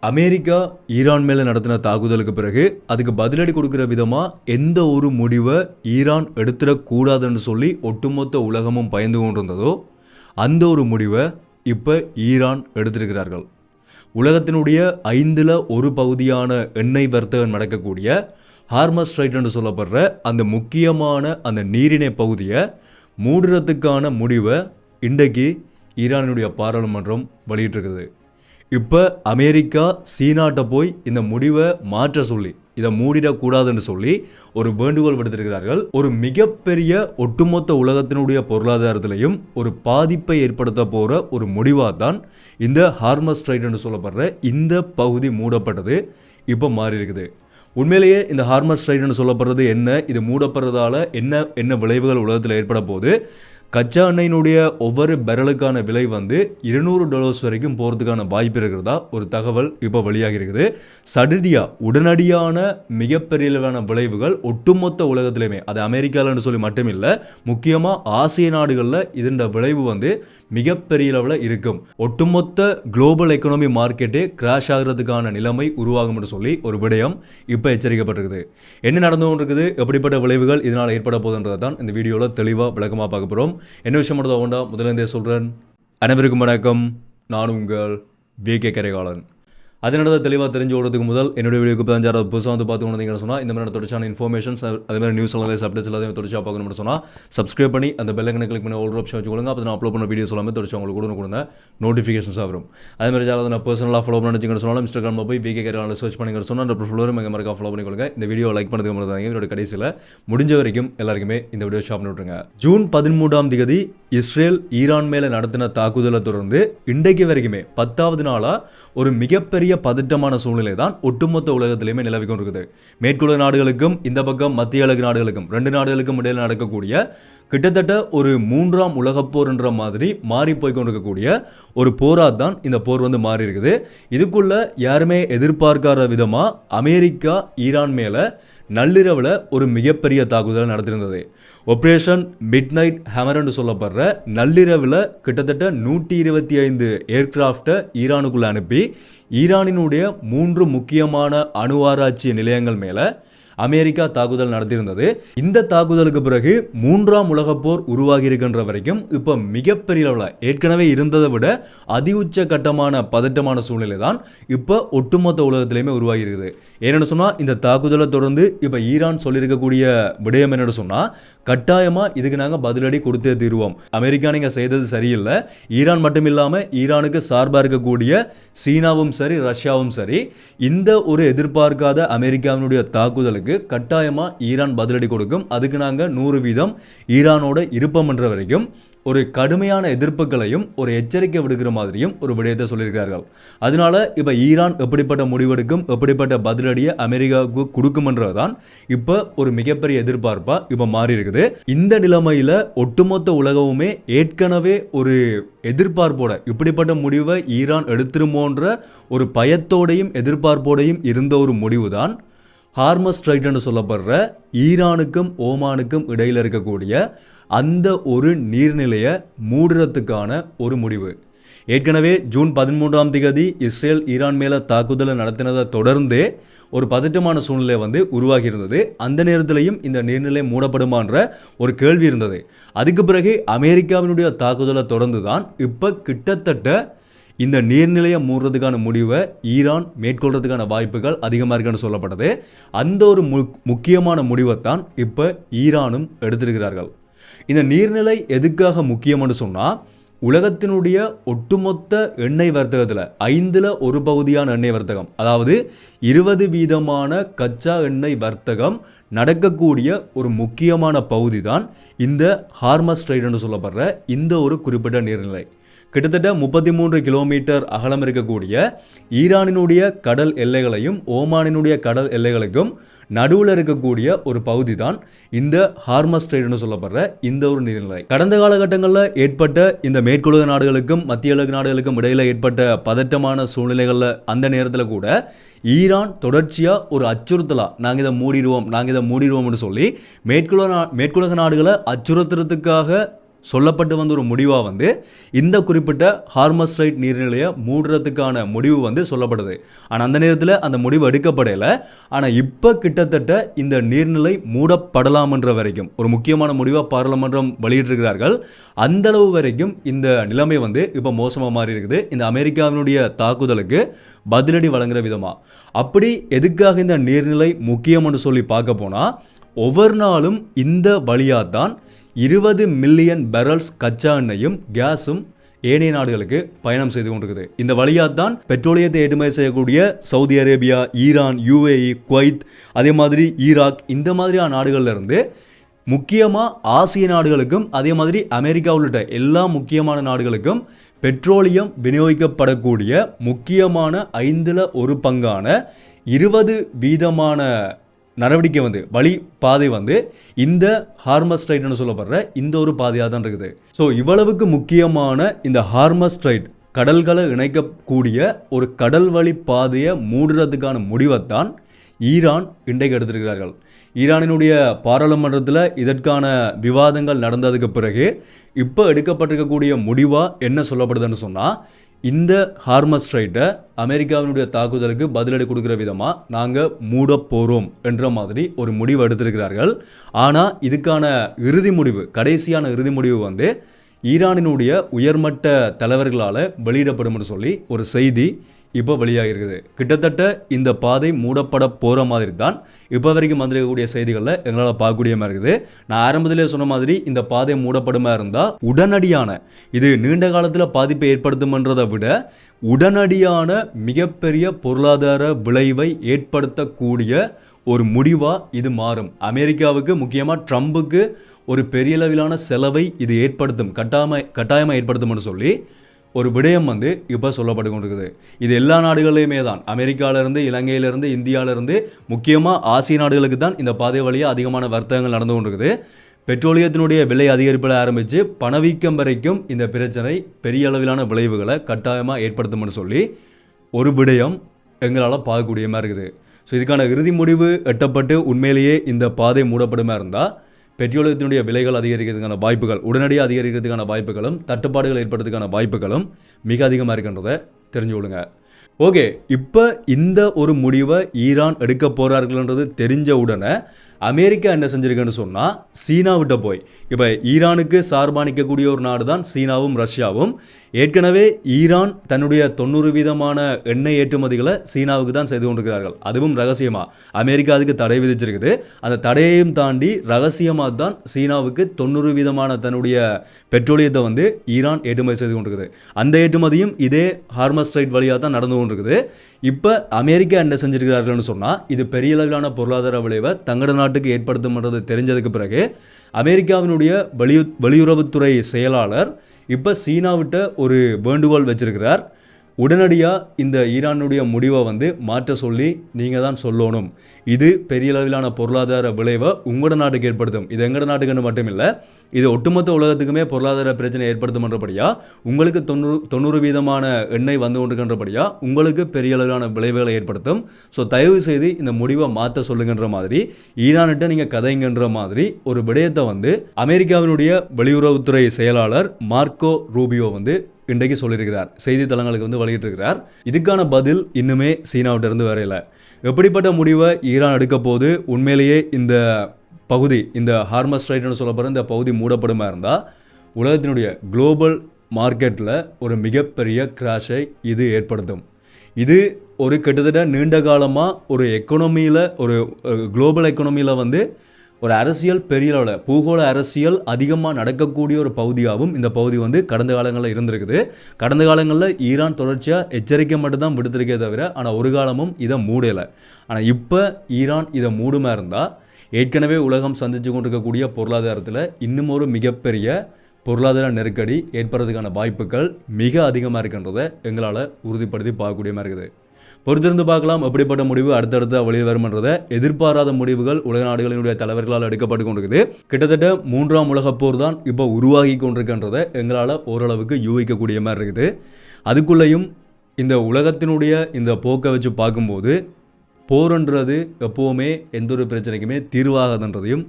America Iran மேலே நடத்தின தாக்குதலுக்கு பிறகு அதுக்கு பதிலடி கொடுக்குற விதமாக எந்த ஒரு முடிவை ஈரான் எடுத்துடக்கூடாதுன்னு சொல்லி ஒட்டுமொத்த உலகமும் பயந்து கொண்டிருந்ததோ அந்த ஒரு முடிவை இப்போ ஈரான் எடுத்திருக்கிறார்கள். உலகத்தினுடைய 1/5 பகுதியான எண்ணெய் வர்த்தகம் நடக்கக்கூடிய ஹார்மஸ் ஸ்ட்ரைட் என்று சொல்லப்படுற அந்த முக்கியமான அந்த நீரிணை பகுதியை மூடுறதுக்கான முடிவை இன்றைக்கு ஈரானுடைய பாராளுமன்றம் வெளியிட்டிருக்குது. இப்போ அமெரிக்கா சீனாட்ட போய் இந்த முடிவை மாற்ற சொல்லி இதை மூடிடக்கூடாதுன்னு சொல்லி ஒரு வேண்டுகோள் விடுத்திருக்கிறார்கள். ஒரு மிகப்பெரிய ஒட்டுமொத்த உலகத்தினுடைய பொருளாதாரத்திலையும் ஒரு பாதிப்பை ஏற்படுத்த போகிற ஒரு முடிவாக தான் இந்த ஹார்மஸ் ஸ்ட்ரைட் என்று சொல்லப்படுற இந்த பகுதி மூடப்பட்டது இப்போ மாறி இருக்குது. உண்மையிலேயே இந்த ஹார்மஸ் ஸ்ட்ரைட்னு சொல்லப்படுறது என்ன, இது மூடப்படுறதால என்ன விளைவுகள் உலகத்தில் ஏற்பட போகுது, கச்சா எண்ணெயினுடைய ஒவ்வொரு பெரலுக்கான விலை $200 வரைக்கும் போகிறதுக்கான வாய்ப்பு இருக்கிறதா ஒரு தகவல் இப்போ வெளியாகி இருக்குது. உடனடியான மிகப்பெரிய அளவான விளைவுகள் ஒட்டுமொத்த உலகத்திலையுமே, அது அமெரிக்காலன்னு சொல்லி மட்டும் இல்லை, முக்கியமாக ஆசிய நாடுகளில் இதன் விளைவு மிகப்பெரிய அளவில் இருக்கும். ஒட்டுமொத்த குளோபல் எக்கனாமி மார்க்கெட்டே கிராஷ் ஆகிறதுக்கான நிலைமை உருவாகும் என்று சொல்லி ஒரு விடயம் இப்போ எச்சரிக்கப்பட்டிருக்குது. என்ன நடந்து கொண்டிருக்குது, எப்படிப்பட்ட விளைவுகள் இதனால் ஏற்பட போகுதுன்றதை தான் இந்த வீடியோவில் தெளிவாக விளக்கமாக பார்க்க போகிறோம். என்ன விஷயம் மட்டும் வேண்டா முதலேருந்தே சொல்கிறேன். அனைவருக்கும் வணக்கம், நான் உங்கள் விகே கரைகாலன். அதனால தெளிவாக தெரிஞ்சு ஓடுறதுக்கு முதல் என்னுடைய வீடியோக்கு பதினஞ்சாவது புதுசாக பார்த்து கொண்டீங்கன்னு சொன்னால் இந்த மாதிரி தொடர்ச்சியான இன்ஃபர்மேஷன்ஸ் அதேமாதிரி நியூஸ் எல்லாமே அப்டேட்ஸ் எல்லாத்தையும் தொடர்ச்சியாக பார்க்கணும்னு சொன்னால் சப்ஸ்கிரைப் பண்ணி அந்த பெல் ஐக்கனை கிளிக் பண்ணி ஒரு ஆப்ஷன் வச்சுக்கொள்ளுங்க. அப்போ நான் அப்லோட் பண்ண வீடியோஸ் எல்லாமே தொடர்ச்சி உங்களுக்கு கொடுங்க நோட்டிஃபிகேஷன்ஸாக வரும். அதேமாதிரி யாராவது நான் பர்சனலாக ஃபாலோ பண்ணிச்சிங்கன்னு சொன்னால் இன்ஸ்டாகிராமில் போய் விகே கரைகாலன் சர்ச் பண்ணிங்கன்னு சொன்னால் அந்த ப்ரொஃபைலும் எங்கள் மாதிரி ஃபாலோ பண்ணிக்கொள்ளுங்க. இந்த வீடியோ லைக் பண்ணதுக்கு மட்டும் தான் என்னோட கடைசியில் முடிஞ்ச வரைக்கும் எல்லாருக்குமே இந்த வீடியோ ஷாப் பண்ணி விட்டுருங்க. ஜூன் 13 இஸ்ரேல் ஈரான் மேலே நடத்தின தாக்குதலை தொடர்ந்து இன்றைக்கு வரைக்குமே 10வது நாளாக ஒரு மிகப்பெரிய பதட்டமான சூழ்நிலை தான் ஒட்டுமொத்த உலகத்திலேயுமே நிலவி கொண்டிருக்குது. மேற்குலக நாடுகளுக்கும் இந்த பக்கம் மத்திய கிழக்கு நாடுகளுக்கும் 2 நாடுகளுக்கும் இடையில் நடக்கக்கூடிய கிட்டத்தட்ட ஒரு 3ஆம் உலகப் போர் என்ற மாதிரி மாறி போய் கொண்டிருக்கக்கூடிய ஒரு போராக தான் இந்த போர் மாறி இருக்குது. இதுக்குள்ள யாருமே எதிர்பார்க்காத விதமாக அமெரிக்கா ஈரான் மேலே நள்ளிரவில் ஒரு மிகப்பெரிய தாக்குதலை நடத்திருந்தது. ஆபரேஷன் மிட் நைட் ஹேமர் என்று சொல்லப்படுற நள்ளிரவில் கிட்டத்தட்ட 125 ஏர்கிராஃப்டை ஈரானுக்குள்ளே அனுப்பி ஈரானினுடைய 3 முக்கியமான அணு ஆராய்ச்சி நிலையங்கள் மேலே அமெரிக்கா தாக்குதல் நடத்தியிருந்தது. இந்த தாக்குதலுக்கு பிறகு 3ஆம் உலகப் போர் உருவாகி இருக்கின்ற வரைக்கும் இப்போ மிகப்பெரிய அளவில் ஏற்கனவே இருந்ததை விட அதி உச்ச கட்டமான பதட்டமான சூழ்நிலை தான் இப்போ ஒட்டுமொத்த உலகத்திலையுமே உருவாகி இருக்குது. ஏன்னு சொன்னால் இந்த தாக்குதலை தொடர்ந்து இப்போ ஈரான் சொல்லியிருக்கக்கூடிய விடயம் என்னென்னு சொன்னால், கட்டாயமாக இதுக்கு நாங்கள் பதிலடி கொடுத்தே தீருவோம். அமெரிக்கா நீங்கள் செய்தது சரியில்லை, ஈரான் மட்டும் இல்லாமல் ஈரானுக்கு சார்பாக இருக்கக்கூடிய சீனாவும் சரி ரஷ்யாவும் சரி இந்த ஒரு எதிர்பார்க்காத அமெரிக்காவினுடைய தாக்குதலுக்கு கட்டாயமா ஈரான் பதிலடி கொடுக்கும். அதுக்கு நாங்கள் 100% ஈரானோட இருப்போம் என்ற வரைக்கும் ஒரு கடுமையான எதிர்ப்புகளையும் ஒரு எச்சரிக்கை விடுக்கிற மாதிரியும் ஒரு விடயத்தை சொல்லியிருக்கிறார்கள். அதனால இப்போ ஈரான் எப்படிப்பட்ட முடிவெடுக்கும், எப்படிப்பட்ட பதிலடியை அமெரிக்காவுக்கு கொடுக்கும்ன்றதுதான் இப்போ ஒரு மிகப்பெரிய எதிர்பார்ப்பா இப்போ மாறி இருக்குது. இந்த நிலைமையில ஒட்டுமொத்த உலகமுமே ஏற்கனவே ஒரு எதிர்பார்ப்போட இப்படிப்பட்ட முடிவை ஈரான் எடுத்துருமோன்ற ஒரு பயத்தோடையும் எதிர்பார்ப்போடையும் இருந்த ஒரு முடிவு தான் ஹார்மஸ் ஸ்ட்ரைட் என்று சொல்லப்படுற ஈரானுக்கும் ஓமானுக்கும் இடையில் இருக்கக்கூடிய அந்த ஒரு நீர்நிலையை மூடுறதுக்கான ஒரு முடிவு. ஏற்கனவே ஜூன் 13 இஸ்ரேல் ஈரான் மேலே தாக்குதலை நடத்தினதை தொடர்ந்தே ஒரு பதட்டமான சூழ்நிலை உருவாகி இருந்தது. அந்த நேரத்திலையும் இந்த நீர்நிலை மூடப்படுமான்ற ஒரு கேள்வி இருந்தது. அதுக்கு பிறகு அமெரிக்காவினுடைய தாக்குதலை தொடர்ந்து தான் இப்போ கிட்டத்தட்ட இந்த நீர்நிலையை மூடுறதுக்கான முடிவை ஈரான் மேற்கொள்றதுக்கான வாய்ப்புகள் அதிகமாக இருக்குன்னு சொல்லப்பட்டது. அந்த ஒரு முக்கியமான முடிவை தான் இப்போ ஈரானும் எடுத்திருக்கிறார்கள். இந்த நீர்நிலை எதுக்காக முக்கியம்னு சொன்னால், உலகத்தினுடைய ஒட்டுமொத்த எண்ணெய் வர்த்தகத்தில் 1/5 பகுதியான எண்ணெய் வர்த்தகம், அதாவது 20% கச்சா எண்ணெய் வர்த்தகம் நடக்கக்கூடிய ஒரு முக்கியமான பகுதி தான் இந்த ஹார்மஸ் ஸ்ட்ரைட் என்று சொல்லப்படுற இந்த ஒரு குறிப்பிட்ட நீர்நிலை. கிட்டத்தட்ட 33 கிலோமீட்டர் அகலம் இருக்கக்கூடிய ஈரானினுடைய கடல் எல்லைகளையும் ஓமானினுடைய கடல் எல்லைகளுக்கும் நடுவில் இருக்கக்கூடிய ஒரு பகுதி தான் இந்த ஹார்மஸ் ஸ்ட்ரைட்னு சொல்லப்படுற இந்த ஒரு நீர்நிலை. கடந்த காலகட்டங்களில் ஏற்பட்ட இந்த மேற்குலக நாடுகளுக்கும் மத்திய கிழக்கு நாடுகளுக்கும் இடையில் ஏற்பட்ட பதட்டமான சூழ்நிலைகளில் அந்த நேரத்தில் கூட ஈரான் தொடர்ச்சியாக ஒரு அச்சுறுத்தலாக நாங்கள் இதை மூடிடுவோம்னு சொல்லி மேற்குலக நாடுகளை அச்சுறுத்துறதுக்காக சொல்லப்பட்டு வந்த ஒரு முடிவாக வந்து இந்த குறிப்பிட்ட ஹார்மஸ் ஸ்ட்ரைட் நீர்நிலையை மூடுறதுக்கான முடிவு வந்து சொல்லப்படுது. ஆனால் அந்த நேரத்தில் அந்த முடிவு எடுக்கப்படலை. ஆனால் இப்போ கிட்டத்தட்ட இந்த நீர்நிலை மூடப்படலாம்ன்ற வரைக்கும் ஒரு முக்கியமான முடிவாக பாராளுமன்றம் வெளியிட்டிருக்கிறார்கள். அந்தளவு வரைக்கும் இந்த நிலைமை வந்து இப்போ மோசமாக மாறி இருக்குது. இந்த அமெரிக்காவினுடைய தாக்குதலுக்கு பதிலடி வழங்குற விதமாக. அப்படி எதுக்காக இந்த நீர்நிலை முக்கியம்னு சொல்லி பார்க்க போனால், ஒவ்வொரு நாளும் இந்த வழியாக தான் 20 மில்லியன் பேரல்ஸ் கச்சா எண்ணெயும் கேஸும் ஏனைய நாடுகளுக்கு பயணம் செய்து கொண்டிருக்குது. இந்த வழியாக தான் பெட்ரோலியத்தை ஏற்றுமதி செய்யக்கூடிய Saudi Arabia, Iran, UAE, Kuwait, அதே மாதிரி ஈராக், இந்த மாதிரியான நாடுகள்ல இருந்து முக்கியமாக ஆசிய நாடுகளுக்கும் அதே மாதிரி அமெரிக்கா உள்ளிட்ட எல்லா முக்கியமான நாடுகளுக்கும் பெட்ரோலியம் விநியோகிக்கப்படக்கூடிய முக்கியமான 5% 20% நடவடிக்கை வந்து வழி பாதை வந்து இந்த ஹார்மஸ் ஸ்ட்ரைட்னு சொல்லப்படுற இந்த ஒரு பாதையாக தான் இருக்குது. ஸோ இவ்வளவுக்கு முக்கியமான இந்த ஹார்மஸ் ஸ்ட்ரைட் கடல்களை இணைக்கக்கூடிய ஒரு கடல் வழி பாதையை மூடுறதுக்கான முடிவைத்தான் ஈரான் இன்றைக்கு எடுத்திருக்கிறார்கள். ஈரானினுடைய பாராளுமன்றத்தில் இதற்கான விவாதங்கள் நடந்ததுக்கு பிறகு இப்போ எடுக்கப்பட்டிருக்கக்கூடிய முடிவாக என்ன சொல்லப்படுதுன்னு சொன்னால், இந்த ஹார்மஸ் ஸ்ட்ரைட்டை அமெரிக்காவினுடைய தாக்குதலுக்கு பதிலடி கொடுக்குற விதமாக நாங்கள் மூட போகிறோம் என்ற மாதிரி ஒரு முடிவு எடுத்திருக்கிறார்கள். ஆனால் இதுக்கான இறுதி முடிவு, கடைசியான இறுதி முடிவு வந்து ஈரானினுடைய உயர்மட்ட தலைவர்களால் வெளியிடப்படும் சொல்லி ஒரு செய்தி இப்போ வெளியாகிருக்குது. கிட்டத்தட்ட இந்த பாதை மூடப்பட போகிற மாதிரி தான் இப்போ வரைக்கும் வந்திருக்கக்கூடிய செய்திகளில் எங்களால் பார்க்கக்கூடிய மாதிரி இருக்குது. நான் ஆரம்பத்திலே சொன்ன மாதிரி இந்த பாதை மூடப்படுமா இருந்தால் உடனடியான, இது நீண்ட காலத்தில் பாதிப்பை ஏற்படுத்தும்ன்றதை விட உடனடியான மிகப்பெரிய பொருளாதார விளைவை ஏற்படுத்தக்கூடிய ஒரு முடிவாக இது மாறும். அமெரிக்காவுக்கு, முக்கியமாக ட்ரம்புக்கு ஒரு பெரிய அளவிலான செலவை இது ஏற்படுத்தும், கட்டாயமாக ஏற்படுத்தும்னு சொல்லி ஒரு விடயம் வந்து இப்போ சொல்லப்பட்டு கொண்டிருக்குது. இது எல்லா நாடுகளையுமே தான், அமெரிக்காவிலேருந்து, இலங்கையிலேருந்து, இந்தியாவிலேருந்து, முக்கியமாக ஆசிய நாடுகளுக்கு தான் இந்த பாதை வழியாக அதிகமான வர்த்தகங்கள் நடந்து கொண்டிருக்குது. பெட்ரோலியத்தினுடைய விலை அதிகரிப்பில் ஆரம்பித்து பணவீக்கம் வரைக்கும் இந்த பிரச்சனை பெரிய அளவிலான விளைவுகளை கட்டாயமாக ஏற்படுத்தும்னு சொல்லி ஒரு விடயம் எங்களால் பார்க்கக்கூடிய மாதிரி இருக்குது. ஸோ இதுக்கான இறுதி முடிவு எட்டப்பட்டு உண்மையிலேயே இந்த பாதை மூடப்படுமா இருந்தால் பெட்ரோலியத்தினுடைய விலைகள் அதிகரிக்கிறதுக்கான வாய்ப்புகள், உடனடியாக அதிகரிக்கிறதுக்கான வாய்ப்புகளும் தட்டுப்பாடுகள் ஏற்படுறதுக்கான வாய்ப்புகளும் மிக அதிகமாக இருக்கின்றதை தெரிஞ்சு கொள்ளுங்க. ஓகே, இப்போ இந்த ஒரு முடிவை ஈரான் எடுக்க போகிறார்கள்ன்றது தெரிஞ்ச உடனே அமெரிக்கா என்ன செஞ்சிருக்குன்னு சொன்னால், சீனாவிட்ட போய் இப்போ ஈரானுக்கு சார்பாக நிற்கக்கூடிய ஒரு நாடு தான் சீனாவும் ரஷ்யாவும். ஏற்கனவே ஈரான் தன்னுடைய 90% எண்ணெய் ஏற்றுமதிகளை சீனாவுக்கு தான் செய்து கொண்டிருக்கிறார்கள். அதுவும் ரகசியமாக. அமெரிக்கா அதுக்கு தடை விதிச்சிருக்குது. அந்த தடையையும் தாண்டி ரகசியமாக தான் சீனாவுக்கு 90% தன்னுடைய பெட்ரோலியத்தை வந்து ஈரான் ஏற்றுமதி செய்து கொண்டிருக்குது. அந்த ஏற்றுமதியும் இதே ஹார்மஸ் ஸ்ட்ரைட் வழியாக தான் நடந்து கொண்டிருக்குது. இப்போ அமெரிக்கா என்ன செஞ்சிருக்கிறார்கள்னு சொன்னால், இது பெரிய அளவிலான பொருளாதார விளைவை தங்களோட நாட்டுக்கு ஏற்படுத்தும்ன்றது தெரிஞ்சதுக்கு பிறகு அமெரிக்காவினுடைய வெளியுறவுத்துறை செயலாளர் இப்போ சீனாவிட்ட ஒரு வேண்டுகோள் வச்சிருக்கிறார். உடனடியாக இந்த ஈரானுடைய முடிவை வந்து மாற்ற சொல்லி நீங்கள் தான் சொல்லணும். இது பெரிய அளவிலான பொருளாதார விளைவை உங்களோட நாட்டுக்கு ஏற்படுத்தும். இது எங்களோட நாட்டுக்குன்னு மட்டும் இல்லை, இது ஒட்டுமொத்த உலகத்துக்குமே பொருளாதார பிரச்சனை ஏற்படுத்தும்ன்றபடியா, உங்களுக்கு 90% எண்ணெய் வந்து கொண்டிருக்கின்றபடியா உங்களுக்கு பெரிய அளவிலான விளைவுகளை ஏற்படுத்தும். ஸோ தயவு செய்து இந்த முடிவை மாற்ற சொல்லுங்கன்ற மாதிரி, ஈரான்கிட்ட நீங்கள் கதைங்கன்ற மாதிரி ஒரு விடயத்தை வந்து அமெரிக்காவினுடைய வெளியுறவுத்துறை செயலாளர் மார்க்கோ ரூபியோ வந்து இன்றைக்கு சொல்லியிருக்கிறார். செய்தித்தளங்களுக்கு வந்து வெளியிட்டிருக்கிறார். இதுக்கான பதில் இன்னுமே சீனாவிட்ட இருந்து வரையில. எப்படிப்பட்ட முடிவை ஈரான் எடுக்க போது, உண்மையிலேயே இந்த பகுதி, இந்த ஹார்மஸ் ஸ்ட்ரைட்னு சொல்லப்படுற இந்த பகுதி மூடப்படுமா இருந்தால் உலகத்தினுடைய குளோபல் மார்க்கெட்டில் ஒரு மிகப்பெரிய கிராஷை இது ஏற்படுத்தும். இது ஒரு கிட்டத்தட்ட நீண்ட காலமாக ஒரு எக்கனாமியில், ஒரு குளோபல் எக்கனாமியில் வந்து ஒரு அரசியல் பெரிய அளவில், பூகோள அரசியல் அதிகமாக நடக்கக்கூடிய ஒரு பகுதியாகவும் இந்த பகுதி வந்து கடந்த காலங்களில் இருந்திருக்குது. கடந்த காலங்களில் ஈரான் தொடர்ச்சியாக எச்சரிக்கை மட்டும்தான் விடுத்திருக்கே தவிர, ஆனால் ஒரு காலமும் இதை மூடலை. ஆனால் இப்போ ஈரான் இதை மூடுமா இருந்தால் ஏற்கனவே உலகம் சந்தித்து கொண்டிருக்கக்கூடிய பொருளாதாரத்தில் இன்னும் ஒரு மிகப்பெரிய பொருளாதார நெருக்கடி ஏற்படுறதுக்கான வாய்ப்புகள் மிக அதிகமாக இருக்கின்றதை எங்களால் உறுதிப்படுத்தி பார்க்கக்கூடிய மாதிரி இருக்குது. பொறுத்திருந்து பார்க்கலாம் எப்படிப்பட்ட முடிவு அடுத்தடுத்த வெளியே வரும்ன்றதை. எதிர்பாராத முடிவுகள் உலக நாடுகளினுடைய தலைவர்களால் எடுக்கப்பட்டு கொண்டிருக்குது. கிட்டத்தட்ட 3ஆம் உலகப் போர் தான் இப்போ உருவாகி கொண்டிருக்கின்றதை எங்களால் ஓரளவுக்கு யூகிக்கக்கூடிய மாதிரி இருக்குது. அதுக்குள்ளேயும் இந்த உலகத்தினுடைய இந்த போக்கை வச்சு பார்க்கும்போது போர்ன்றது எப்போவுமே எந்த ஒரு பிரச்சனைக்குமே தீர்வாகாதுன்றதையும்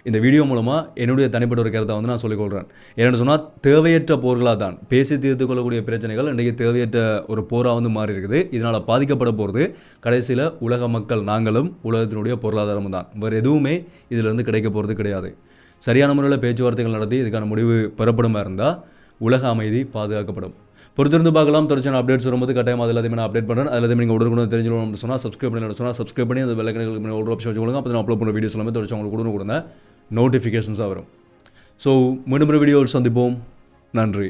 இந்த வீடியோ மூலமாக என்னுடைய தனிப்பட்ட ஒரு கருத்தை வந்து நான் சொல்லிக்கொள்கிறேன். ஏன்னு சொன்னால் தேவையற்ற போர்களாக தான் பேசி தீர்த்து கொள்ளக்கூடிய பிரச்சனைகள் இன்றைக்கி தேவையற்ற ஒரு போராக வந்து மாறி இருக்குது. இதனால் பாதிக்கப்பட போகிறது கடைசியில் உலக மக்கள் நாங்களும் உலகத்தினுடைய பொருளாதாரமும் தான். வேறு எதுவுமே இதிலிருந்து கிடைக்க போகிறது கிடையாது. சரியான முறையில் பேச்சுவார்த்தைகள் நடத்தி இதுக்கான முடிவு பெறப்படுமா இருந்தால் உலக அமைதி பாதுகாக்கப்படும். பொறுத்திருந்து பார்க்கலாம். தொடர்ச்சியான அப்டேட்ஸ் வரும்போது கட்டாயம் அது எல்லாத்தையுமே நான் அப்டேட் பண்ணுறேன். அதில் நீங்கள் உடனுக்குடன் தெரிஞ்சுக்கணும்னு சொன்னால் சப்ஸ்கிரைப் பண்ணி அந்த வெள்ளைக்கணக்கு ஒரு ஆப்ஷன் வச்சுக்கொள்ளுங்க. அப்போ நான் அப்லோட் பண்ணுற வீடியோஸ் எல்லாமே தொடர்ச்சி உங்களுக்கு கொடுங்க நோட்டிஃபிகேஷன்ஸாக வரும். ஸோ மீண்டும் ஒரு வீடியோவில் சந்திப்போம். நன்றி.